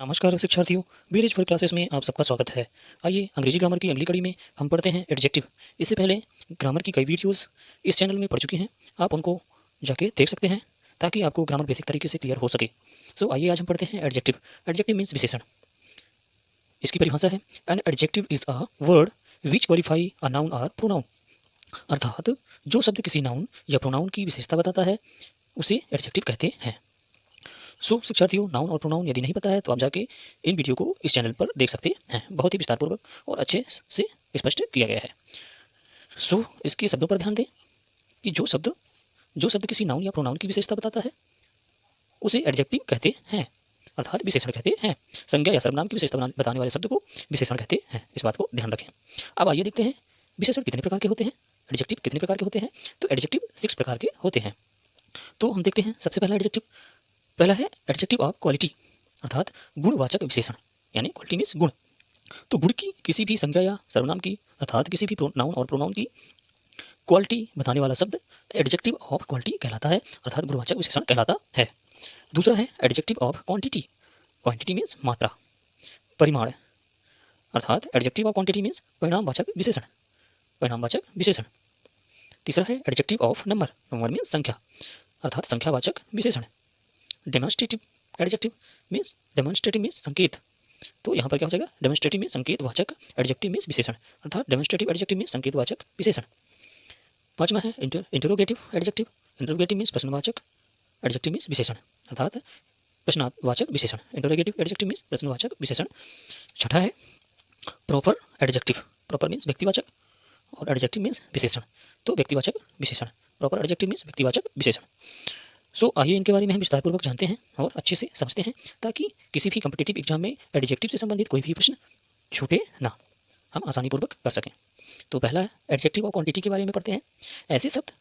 नमस्कार शिक्षार्थियों, बीरेज for classes में आप सबका स्वागत है। आइए अंग्रेजी ग्रामर की अगली कड़ी में हम पढ़ते हैं एडजेक्टिव। इससे पहले ग्रामर की कई वीडियोस इस चैनल में पढ़ चुकी हैं, आप उनको जाके देख सकते हैं ताकि आपको ग्रामर बेसिक तरीके से क्लियर हो सके। सो आइए आज हम पढ़ते हैं एडजेक्टिव। एडजेक्टिव मीन्स विशेषण। इसकी परिभाषा है an adjective is a word which qualify a noun और प्रोनाउन। अर्थात जो शब्द किसी नाउन या प्रोनाउन की विशेषता बताता है उसे एडजेक्टिव कहते हैं। सो शिक्षार्थियों, नाउन और प्रोनाउन यदि नहीं पता है तो आप जाके इन वीडियो को इस चैनल पर देख सकते हैं। बहुत ही विस्तारपूर्वक और अच्छे से स्पष्ट किया गया है। सो इसके शब्दों पर ध्यान दें कि जो शब्द किसी नाउन या प्रोनाउन की विशेषता बताता है उसे एडजेक्टिव कहते हैं, अर्थात विशेषण कहते हैं। संज्ञा या सर्वनाम की विशेषता बताने वाले शब्द को विशेषण कहते हैं। इस बात को ध्यान रखें। अब आइए देखते हैं विशेषण कितने प्रकार के होते हैं, एडजेक्टिव कितने प्रकार के होते हैं। तो एडजेक्टिव 6 प्रकार के होते हैं। तो हम देखते हैं सबसे पहला एडजेक्टिव। पहला है एडजेक्टिव ऑफ क्वालिटी, अर्थात गुणवाचक विशेषण, यानी क्वालिटी मीन्स गुण। तो गुण की किसी भी संज्ञा या सर्वनाम की, अर्थात किसी भी नाउन और प्रोनाउन की क्वालिटी बताने वाला शब्द एडजेक्टिव ऑफ क्वालिटी कहलाता है, अर्थात गुणवाचक विशेषण कहलाता है। दूसरा है adjective of quantity. Quantity means मात्रा, परिमाण, अर्थात एडजेक्टिव ऑफ क्वांटिटी मीन्स परिणामवाचक विशेषण, परिणामवाचक विशेषण। तीसरा है adjective of number. Number means संख्या, अर्थात संख्यावाचक विशेषण। डेमोन्स्ट्रेटिव एडजेक्टिव मीन्स संकेत। तो यहाँ पर क्या हो जाएगा, डेमोन्स्ट्रेटिव मीन्स संकेतवाचक, एडजेक्टिव मीन्स विशेषण, अर्थात डेमोन्स्ट्रेटिव एडजेक्टिव मीन्स संकेतवाचक विशेषण। पांचवा है इंटरोगेटिव एडजेक्टिव। इंटरोगेटिव मीन्स प्रश्नवाचक, एडजेक्टिव मीन्स विशेषण, अर्थात प्रश्नवाचक विशेषण। इंटरोगेटिव एडजेक्टिव मीन्स प्रश्नवाचक विशेषण। छठा है प्रॉपर एडजेक्टिव। प्रॉपर मीन्स व्यक्तिवाचक और एडजेक्टिव मीन्स विशेषण, तो व्यक्तिवाचक विशेषण। प्रॉपर एडजेक्टिव मीन्स व्यक्तिवाचक विशेषण। सो आइए इनके बारे में हम विस्तारपूर्वक जानते हैं और अच्छे से समझते हैं ताकि किसी भी कॉम्पिटिटिव एग्जाम में एडजेक्टिव से संबंधित कोई भी प्रश्न छूटे ना, हम आसानीपूर्वक कर सकें। तो पहला एडजेक्टिव और क्वांटिटी के बारे में पढ़ते हैं। ऐसे शब्द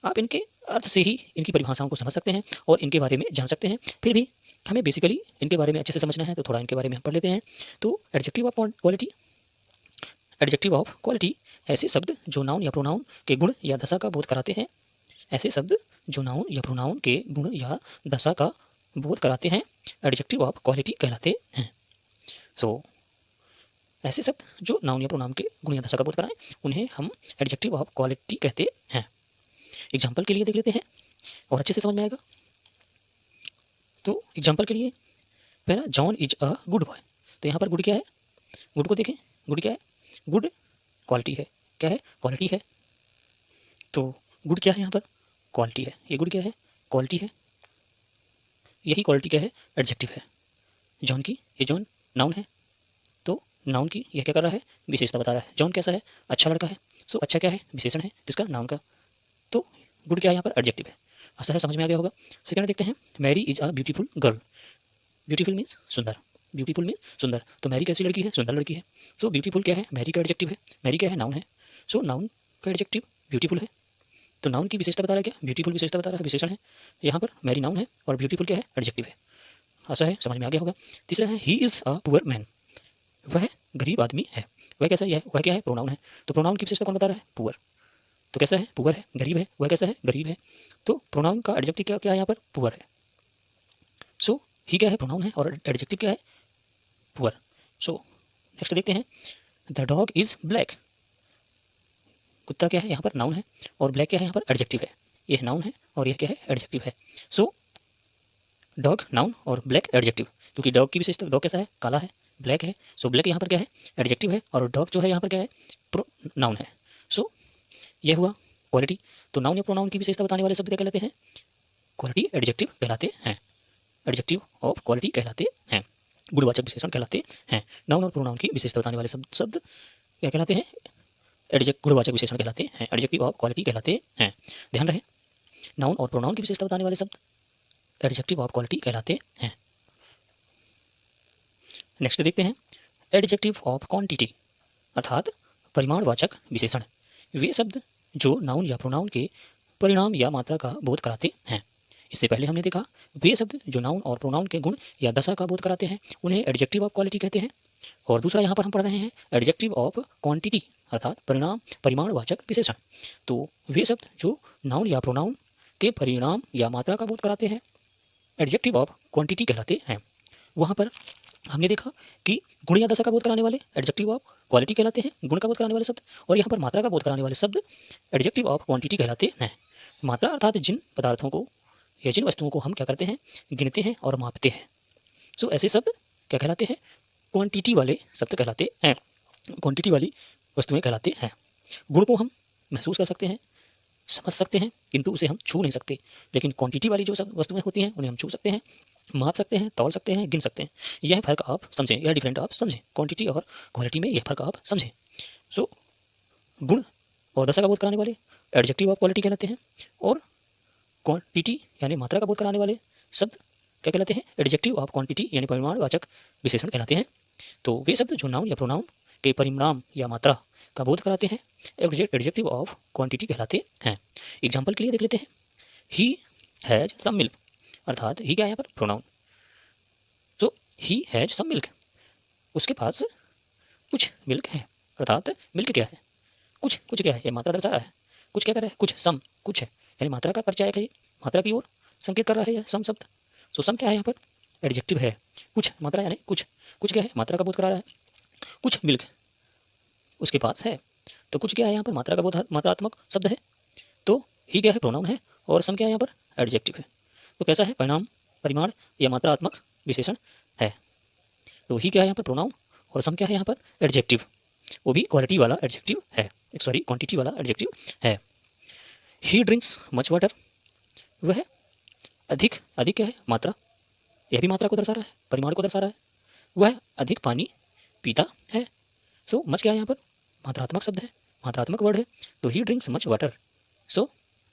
आप इनके अर्थ से ही इनकी परिभाषाओं को समझ सकते हैं और इनके बारे में जान सकते हैं। फिर भी हमें बेसिकली इनके बारे में अच्छे से समझना है तो थोड़ा इनके बारे में हम पढ़ लेते हैं। तो adjective of quality. Adjective of quality ऐसे शब्द जो नाउन या प्रोनाउन के गुण या दशा का बोध कराते हैं। ऐसे शब्द जो नाउन या प्रोनाउन के गुण या दशा का बोध कराते हैं एडजेक्टिव ऑफ क्वालिटी कहलाते हैं। सो ऐसे शब्द जो नाउन या प्रोनाउन के गुण या दशा का बोध कराएं उन्हें हम एडजेक्टिव ऑफ क्वालिटी कहते हैं। एग्जाम्पल के लिए देख लेते हैं और अच्छे से समझ में आएगा। तो एग्जाम्पल के लिए पहला, John is a good boy. तो यहाँ पर गुड क्या है, गुड को देखें। गुड क्या है, गुड क्वालिटी है। क्या है, क्वालिटी है। तो गुड क्या है, यहाँ पर क्वालिटी है। ये गुड क्या है, क्वालिटी है। यही क्वालिटी क्या है, एडजेक्टिव है। जॉन की, ये जॉन नाउन है, तो नाउन की यह क्या कर रहा है, विशेषता बता रहा है। जॉन कैसा है, अच्छा लड़का है। सो अच्छा क्या है, विशेषण है किसका, नाउन का। तो गुड क्या है, यहाँ पर एडजेक्टिव है। ऐसा है, समझ में आ गया होगा। सेकंड देखते हैं, Mary is a beautiful girl. Beautiful means सुंदर, ब्यूटीफुल मीन्स सुंदर। तो मैरी कैसी लड़की है, सुंदर लड़की है। सो ब्यूटीफुल क्या है, मैरी का एडजेक्टिव है। मैरी क्या है, नाउन है। सो नाउन का एडजेक्टिव ब्यूटीफुल है। तो नाउन की विशेषता बता रहा है क्या, ब्यूटीफुल विशेषता बता रहा है, विशेषण है। यहाँ पर मैरी नाउन है और ब्यूटीफुल क्या है, एडजेक्टिव है। ऐसा है, समझ में आ गया होगा। तीसरा है, he is a poor man. वह गरीब आदमी है। वह कैसा है, वह क्या है, प्रोनाउन है। तो प्रोनाउन की विशेषता कौन बता रहा है, पुअर। तो कैसा है, पुअर है, गरीब है। वह कैसा है, गरीब है। तो प्रोनाउन का एडजेक्टिव क्या क्या है, यहाँ पर पुअर है। सो ही क्या है, प्रोनाउन है और एडजेक्टिव क्या है, पुअर। सो नेक्स्ट देखते हैं, द डॉग इज ब्लैक। कुत्ता क्या है, यहाँ पर नाउन है और ब्लैक क्या है, यहाँ पर एडजेक्टिव है। यह नाउन है और यह क्या है, एडजेक्टिव है। सो डॉग नाउन और ब्लैक एडजेक्टिव, क्योंकि डॉग की विशेषता, डॉग कैसा है, काला है, ब्लैक है। सो ब्लैक यहाँ पर क्या है, एडजेक्टिव है और डॉग जो है यहाँ पर क्या है, नाउन है। सो यह हुआ क्वालिटी। तो नाउन या प्रोनाउन की विशेषता बताने वाले शब्द क्या कहलाते हैं, क्वालिटी एडजेक्टिव कहलाते हैं। एडजेक्टिव ऑफ क्वालिटी कहलाते हैं, गुणवाचक विशेषण कहलाते हैं। नाउन और प्रोनाउन की विशेषता बताने वाले शब्द क्या कहलाते हैं, गुणवाचक विशेषण कहलाते हैं, एडजेक्टिव ऑफ क्वालिटी कहलाते हैं। ध्यान रहे, नाउन और प्रोनाउन की विशेषता बताने वाले शब्द एडजेक्टिव ऑफ क्वालिटी कहलाते हैं। नेक्स्ट देखते हैं, एडजेक्टिव ऑफ क्वांटिटी, अर्थात परिमाणवाचक विशेषण। वे शब्द जो नाउन या प्रोनाउन के परिणाम या मात्रा का बोध कराते हैं। इससे पहले हमने देखा, वे शब्द जो नाउन और प्रोनाउन के गुण या दशा का बोध कराते हैं उन्हें एडजेक्टिव ऑफ क्वालिटी कहते हैं। और दूसरा यहाँ पर हम पढ़ रहे हैं एडजेक्टिव ऑफ क्वांटिटी, अर्थात परिमाणवाचक विशेषण। तो वे शब्द जो नाउन या प्रोनाउन के परिणाम या मात्रा का बोध कराते हैं एडजेक्टिव ऑफ क्वांटिटी कहलाते हैं। वहाँ पर हमने देखा कि गुण या दशा का बोध कराने वाले एडजेक्टिव ऑफ क्वालिटी कहलाते हैं, गुण का बोध कराने वाले शब्द, और यहाँ पर मात्रा का बोध कराने वाले शब्द एडजेक्टिव ऑफ क्वांटिटी कहलाते हैं। मात्रा अर्थात जिन पदार्थों को या जिन वस्तुओं को हम क्या करते हैं, गिनते हैं और मापते हैं, सो ऐसे शब्द क्या कहलाते हैं, क्वांटिटी वाले शब्द कहलाते हैं, क्वांटिटी वाली वस्तुएं कहलाते हैं। गुण को हम महसूस कर सकते हैं, समझ सकते हैं, किंतु उसे हम छू नहीं सकते, लेकिन क्वांटिटी वाली जो वस्तुएं होती हैं उन्हें हम छू सकते हैं, माप सकते हैं, तौल सकते हैं, गिन सकते हैं। यह फर्क आप समझें, यह डिफरेंट आप समझें, क्वांटिटी और क्वालिटी में यह फर्क आप समझें। सो गुण और दशा का बोध कराने वाले एडजेक्टिव ऑफ क्वालिटी कहलाते हैं, और क्वांटिटी यानी मात्रा का बोध कराने वाले शब्द क्या कहलाते हैं, एडजेक्टिव ऑफ क्वांटिटी यानी परिमाणवाचक विशेषण कहलाते हैं। तो वे शब्द जो नाउन या प्रोनाउन के परिणाम या मात्रा का बोध कराते हैं एडजेक्टिव ऑफ क्वांटिटी कहलाते हैं। एग्जाम्पल के लिए देख लेते हैं, ही हैज सम मिल्क, अर्थात ही क्या है यहाँ पर, प्रोनाउन। तो ही हैज सम मिल्क, उसके पास कुछ मिल्क है, अर्थात मिल्क क्या है, कुछ, कुछ क्या है, ये मात्रा दर्शा रहा है, कुछ क्या कर रहा है, कुछ, सम कुछ है, यानी मात्रा का परिचय है, मात्रा की ओर संकेत कर रहा है यह सम शब्द। सो सम क्या है यहाँ पर, एडजेक्टिव है, कुछ मात्रा यानी कुछ, कुछ क्या है, मात्रा का बोध करा रहा है, कुछ मिल्क उसके पास है, तो कुछ क्या है यहाँ पर, मात्रा का बोध, मात्रात्मक शब्द है, तो ही क्या है, प्रोनाउन है, और सम क्या है यहाँ पर, एडजेक्टिव है। तो कैसा है, परिणाम, परिमाण या मात्रात्मक विशेषण है। तो ही क्या है यहाँ पर, प्रोनाउन, और सम क्या है यहाँ पर, एडजेक्टिव, वो भी क्वालिटी वाला एडजेक्टिव है, सॉरी क्वांटिटी वाला एडजेक्टिव है। ही ड्रिंक्स मच वाटर, वह अधिक, अधिक क्या है, मात्रा, यह भी मात्रा को दर्शा रहा है, परिमाण को दर्शा रहा है, वह अधिक पानी पीता है। सो मच क्या है यहाँ पर, मात्रात्मक शब्द है, मात्रात्मक वर्ड है, तो ही ड्रिंक्स मच वाटर। सो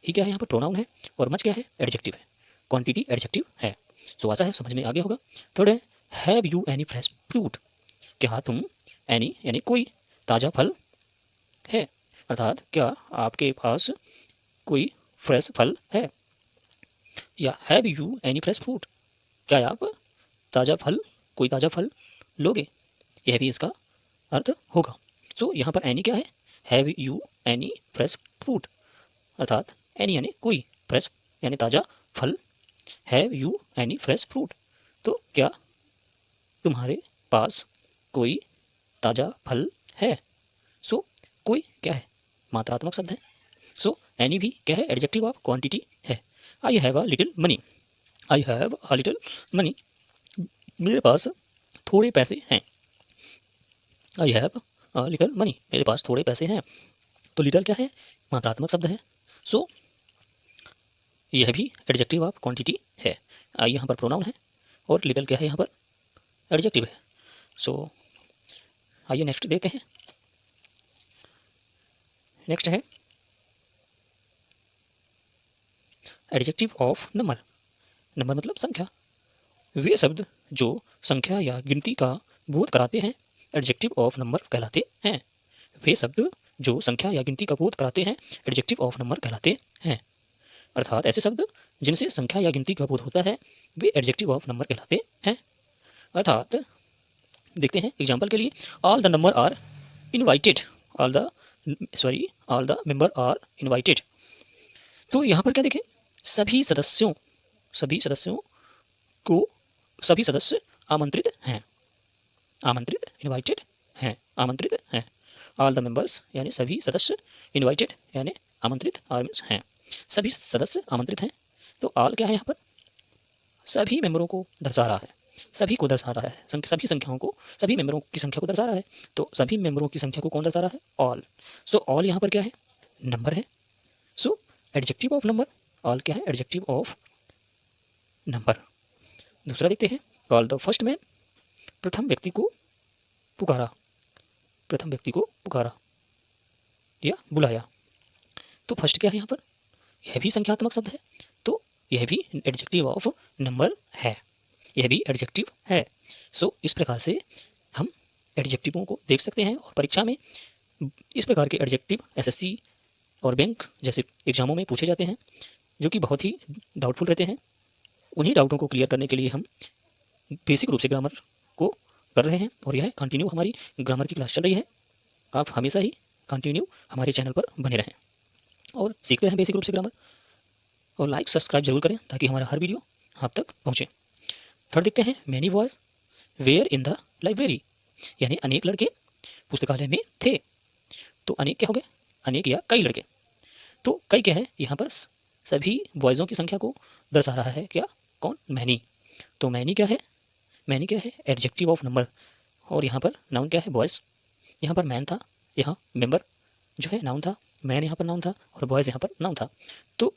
ही क्या है यहाँ पर, प्रोनाउन है, और मच क्या है, एडजेक्टिव है, क्वांटिटी एडजेक्टिव है। सो आशा है समझ में आ गया होगा। थर्ड है, have you any fresh fruit, क्या तुम, एनी यानी कोई, ताज़ा फल है, अर्थात क्या आपके पास कोई फ्रेश फल है, या have you any fresh fruit, क्या आप ताज़ा फल, कोई ताज़ा फल लोगे, यह भी इसका अर्थ होगा। सो यहाँ पर एनी क्या है, have you any fresh fruit, अर्थात एनी यानी कोई, फ्रेश यानी ताज़ा फल, have you any fresh fruit, तो क्या तुम्हारे पास कोई ताज़ा फल है। सो कोई क्या है, मात्रात्मक शब्द है, सो एनी भी क्या है, एडजेक्टिव ऑफ क्वांटिटी है। I have a little money, I have a little money, मेरे पास थोड़े पैसे हैं, I have a little money, मेरे पास थोड़े पैसे हैं। तो लिटिल क्या है, मात्रात्मक शब्द है, सो यह भी एडजेक्टिव ऑफ क्वांटिटी है। आई यहाँ पर प्रोनाउन है, और लिटिल क्या है यहाँ पर, एडजेक्टिव है। सो आइए नेक्स्ट देखते हैं। नेक्स्ट है एडजेक्टिव ऑफ नंबर, नंबर मतलब संख्या, वे शब्द जो संख्या या गिनती का बोध कराते हैं एडजेक्टिव ऑफ नंबर कहलाते हैं। वे शब्द जो संख्या या गिनती का बोध कराते हैं एडजेक्टिव ऑफ नंबर कहलाते हैं, अर्थात ऐसे शब्द जिनसे संख्या या गिनती का बोध होता है वे एडजेक्टिव ऑफ नंबर कहलाते हैं। अर्थात देखते हैं एग्जाम्पल के लिए, all the number are invited, all the member are invited. तो यहाँ पर क्या देखें, सभी सदस्यों, सभी सदस्यों को, सभी सदस्य आमंत्रित हैं, आमंत्रित, इनवाइटेड हैं, आमंत्रित हैं। ऑल द मेंबर्स यानी सभी सदस्य, इनवाइटेड यानी आमंत्रित हैं, सभी सदस्य आमंत्रित हैं। तो ऑल क्या है यहाँ पर, सभी मेंबरों को दर्शा रहा है, सभी को दर्शा रहा है, सभी संख्याओं को, सभी मेंबरों की संख्या को दर्शा रहा है। तो सभी मेंबरों की संख्या को कौन दर्शा रहा है, ऑल। सो ऑल यहाँ पर क्या है, नंबर है। सो एडजेक्टिव ऑफ नंबर, ऑल क्या है, एडजेक्टिव ऑफ नंबर। दूसरा देखते हैं, कॉल द फर्स्ट मैन, प्रथम व्यक्ति को पुकारा, प्रथम व्यक्ति को पुकारा या बुलाया। तो फर्स्ट क्या है यहाँ पर, यह भी संख्यात्मक शब्द है, तो यह भी एडजेक्टिव ऑफ नंबर है, यह भी एडजेक्टिव है। सो इस प्रकार से हम एडजेक्टिवों को देख सकते हैं, और परीक्षा में इस प्रकार के एडजेक्टिव एसएससी और बैंक जैसे एग्जामों में पूछे जाते हैं, जो कि बहुत ही डाउटफुल रहते हैं। उन्हीं डाउटों को क्लियर करने के लिए हम बेसिक रूप से ग्रामर को कर रहे हैं, और यह कंटिन्यू हमारी ग्रामर की क्लास चल रही है। आप हमेशा ही कंटिन्यू हमारे चैनल पर बने रहें और सीखते रहें बेसिक रूप से ग्रामर, और लाइक सब्सक्राइब जरूर करें ताकि हमारा हर वीडियो आप तक पहुँचे। थर्ड देखते हैं, many boys, were in the library, यानी अनेक लड़के पुस्तकालय में थे। तो अनेक क्या हो गए, अनेक या कई लड़के। तो कई क्या है, यहाँ पर सभी बॉयज़ों की संख्या को दर्शा रहा है क्या, कौन, मैनी। तो मैनी क्या है, मैनी क्या है, एडजेक्टिव ऑफ नंबर, और यहाँ पर नाउन क्या है, बॉयज़। यहाँ पर मैन था, यहाँ मेंबर जो है नाउन था, मैन यहाँ पर नाउन था और बॉयज़ यहाँ पर नाउन था। तो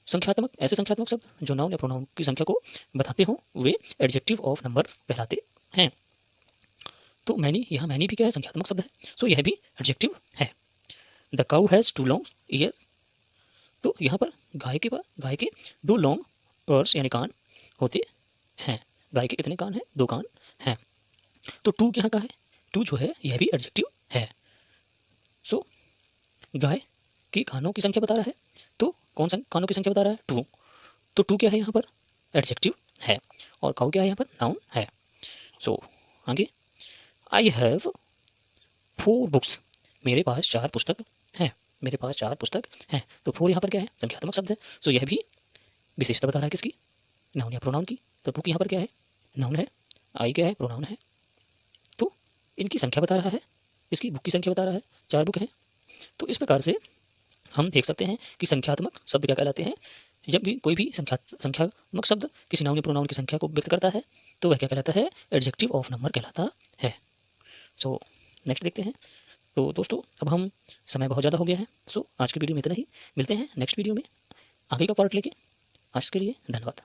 संख्यात्मक, ऐसे संख्यात्मक शब्द जो नाउन या प्रोनाउन की संख्या को बताते हों वे एडजेक्टिव ऑफ नंबर कहलाते हैं। तो मैनी, यहाँ मैनी भी क्या है, संख्यात्मक शब्द है, सो यह भी एडजेक्टिव है। The cow has 2 long year, तो यहाँ पर गाय के 2 लॉन्ग ईयर्स यानी कान होते हैं। गाय के कितने कान हैं, 2 कान हैं। तो 2 यहाँ का है, 2 जो है यह भी एडजेक्टिव है। सो गाय की कानों की संख्या बता रहा है, तो कौन सा कानों की संख्या बता रहा है, 2। तो 2 क्या है यहाँ पर, एडजेक्टिव है, और काउ क्या है यहाँ पर, नाउन है। सो आगे, आई हैव 4 बुक्स, मेरे पास 4 पुस्तक हैं, मेरे पास 4 पुस्तक हैं। तो 4 यहाँ पर क्या है, संख्यात्मक शब्द है, सो यह भी विशेषता बता रहा है किसकी, नाउन या प्रोनाउन की। तो बुक यहाँ पर क्या है, नाउन है, आई क्या है, प्रोनाउन है। तो इनकी संख्या बता रहा है, इसकी बुक की संख्या बता रहा है, 4 बुक हैं। तो इस प्रकार से हम देख सकते हैं कि संख्यात्मक शब्द क्या कहलाते हैं। जब भी कोई भी संख्यात्मक शब्द किसी नाउन या प्रोनाउन की संख्या को व्यक्त करता है तो वह क्या कहलाता है, एडजेक्टिव ऑफ नंबर कहलाता है। सो नेक्स्ट देखते हैं। तो दोस्तों अब हम, समय बहुत ज़्यादा हो गया है, सो आज की वीडियो में इतना ही। मिलते हैं नेक्स्ट वीडियो में आगे का पार्ट लेके। आज के लिए धन्यवाद।